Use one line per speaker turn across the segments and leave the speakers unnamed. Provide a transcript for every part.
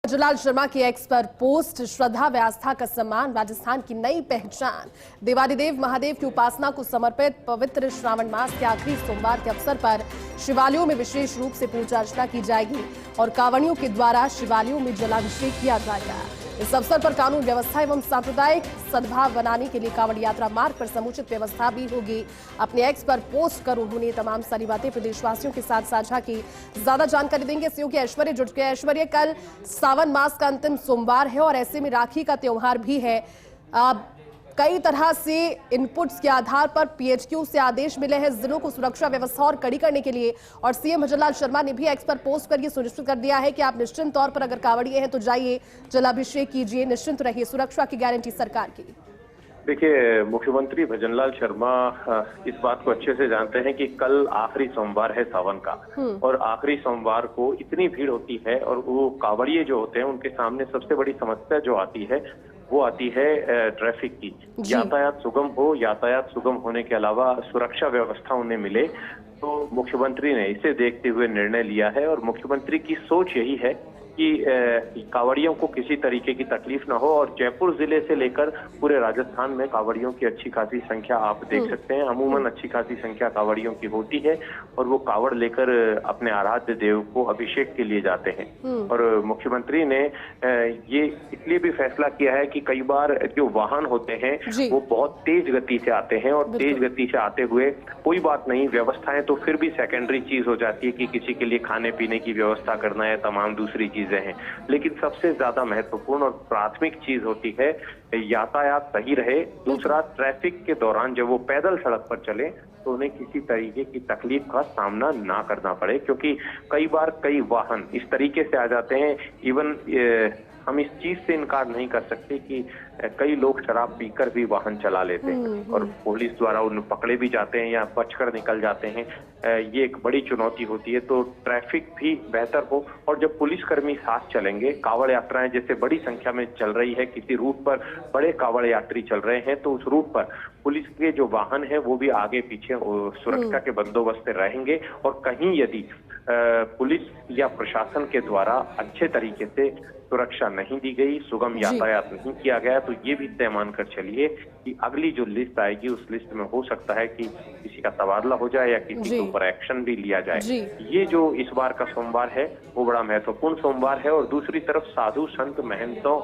जलाल शर्मा की एक्स पर पोस्ट श्रद्धा व आस्था का सम्मान, राजस्थान की नई पहचान। देवादिदेव महादेव की उपासना को समर्पित पवित्र श्रावण मास के आखिरी सोमवार के अवसर पर शिवालयों में विशेष रूप से पूजा अर्चना की जाएगी और कांवड़ियों के द्वारा शिवालयों में जलाभिषेक किया जाएगा। इस अवसर पर कानून व्यवस्था एवं सांप्रदायिक सद्भाव बनाने के लिए कांवड़ यात्रा मार्ग पर समुचित व्यवस्था भी होगी। अपने एक्स पर पोस्ट कर उन्होंने तमाम सारी बातें प्रदेशवासियों के साथ साझा की। ज्यादा जानकारी देंगे सहयोगी ऐश्वर्य जुट गए। ऐश्वर्य, कल सावन मास का अंतिम सोमवार है और ऐसे में राखी का त्योहार भी है। कई तरह से इनपुट्स के आधार पर पीएचक्यू से आदेश मिले हैं जिलों को सुरक्षा व्यवस्था और कड़ी करने के लिए, और सीएम जलाल शर्मा ने भी एक्स पर पोस्ट कर ये सुनिश्चित कर दिया है कि आप निश्चिंत तौर पर अगर कांवड़िए हैं तो जाइए, जलाभिषेक कीजिए, निश्चिंत रहिए, सुरक्षा की गारंटी सरकार की।
देखिए, मुख्यमंत्री भजनलाल शर्मा इस बात को अच्छे से जानते हैं कि कल आखिरी सोमवार है सावन का, और आखिरी सोमवार को इतनी भीड़ होती है और वो कांवड़िए जो होते हैं उनके सामने सबसे बड़ी समस्या जो आती है वो आती है ट्रैफिक की। यातायात सुगम हो, यातायात सुगम होने के अलावा सुरक्षा व्यवस्था उन्हें मिले, तो मुख्यमंत्री ने इसे देखते हुए निर्णय लिया है। और मुख्यमंत्री की सोच यही है कि कांवड़ियों को किसी तरीके की तकलीफ ना हो, और जयपुर जिले से लेकर पूरे राजस्थान में कांवड़ियों की अच्छी खासी संख्या आप देख सकते हैं। अमूमन अच्छी खासी संख्या कांवड़ियों की होती है और वो कांवड़ लेकर अपने आराध्य देव को अभिषेक के लिए जाते हैं। और मुख्यमंत्री ने ये इसलिए भी फैसला किया है कि कई बार जो वाहन होते हैं वो बहुत तेज गति से आते हैं, और तेज गति से आते हुए कोई बात नहीं, व्यवस्थाएं तो फिर भी सेकेंडरी चीज हो जाती है कि किसी के लिए खाने पीने की व्यवस्था करना है, तमाम दूसरी चीजें हैं, लेकिन सबसे ज्यादा महत्वपूर्ण और प्राथमिक चीज होती है यातायात सही रहे। दूसरा, ट्रैफिक के दौरान जब वो पैदल सड़क पर चले तो उन्हें किसी तरीके की तकलीफ का सामना ना करना पड़े, क्योंकि कई बार कई वाहन इस तरीके से आ जाते हैं। इवन हम इस चीज से इनकार नहीं कर सकते कि कई लोग शराब पीकर भी वाहन चला लेते हैं और पुलिस द्वारा उन्हें पकड़े भी जाते हैं या बचकर निकल जाते हैं। ये एक बड़ी चुनौती होती है, तो ट्रैफिक भी बेहतर हो। और जब पुलिसकर्मी साथ चलेंगे, कांवड़ यात्राएं जैसे बड़ी संख्या में चल रही है, किसी रूट पर बड़े कांवड़ यात्री चल रहे हैं, तो उस रूट पर पुलिस के जो वाहन है वो भी आगे पीछे सुरक्षा के बंदोबस्त से रहेंगे। और कहीं यदि पुलिस या प्रशासन के द्वारा अच्छे तरीके से सुरक्षा नहीं दी गई, सुगम यातायात नहीं किया गया, तो ये भी तय मानकर चलिए कि अगली जो लिस्ट आएगी उस लिस्ट में हो सकता है कि किसी का तबादला हो जाए या किसी के ऊपर एक्शन भी लिया जाए। ये जो इस बार का सोमवार है वो बड़ा महत्वपूर्ण सोमवार है। और दूसरी तरफ साधु संत महंतों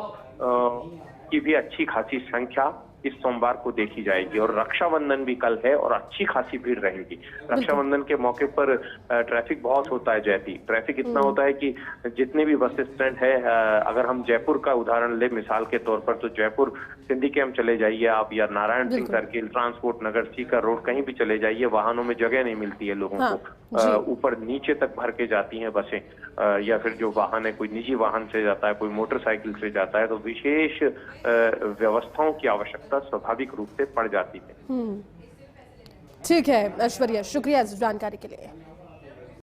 की भी अच्छी खासी संख्या इस सोमवार को देखी जाएगी। और रक्षाबंधन भी कल है और अच्छी खासी भीड़ रहेगी। रक्षाबंधन के मौके पर ट्रैफिक बहुत होता है जयती, ट्रैफिक इतना होता है कि जितने भी बस स्टैंड है, अगर हम जयपुर का उदाहरण ले मिसाल के तौर पर, तो जयपुर सिंधी कैंप चले जाइए आप, या नारायण सिंह सर्किल, ट्रांसपोर्ट नगर, सीकर रोड, कहीं भी चले जाइए, वाहनों में जगह नहीं मिलती है लोगों को। ऊपर नीचे तक भर के जाती हैं बसें, या फिर जो वाहन है, कोई निजी वाहन से जाता है, कोई मोटरसाइकिल से जाता है, तो विशेष व्यवस्थाओं की आवश्यकता स्वाभाविक रूप से पड़ जाती है।
ठीक है ऐश्वर्या, शुक्रिया इस जानकारी के लिए।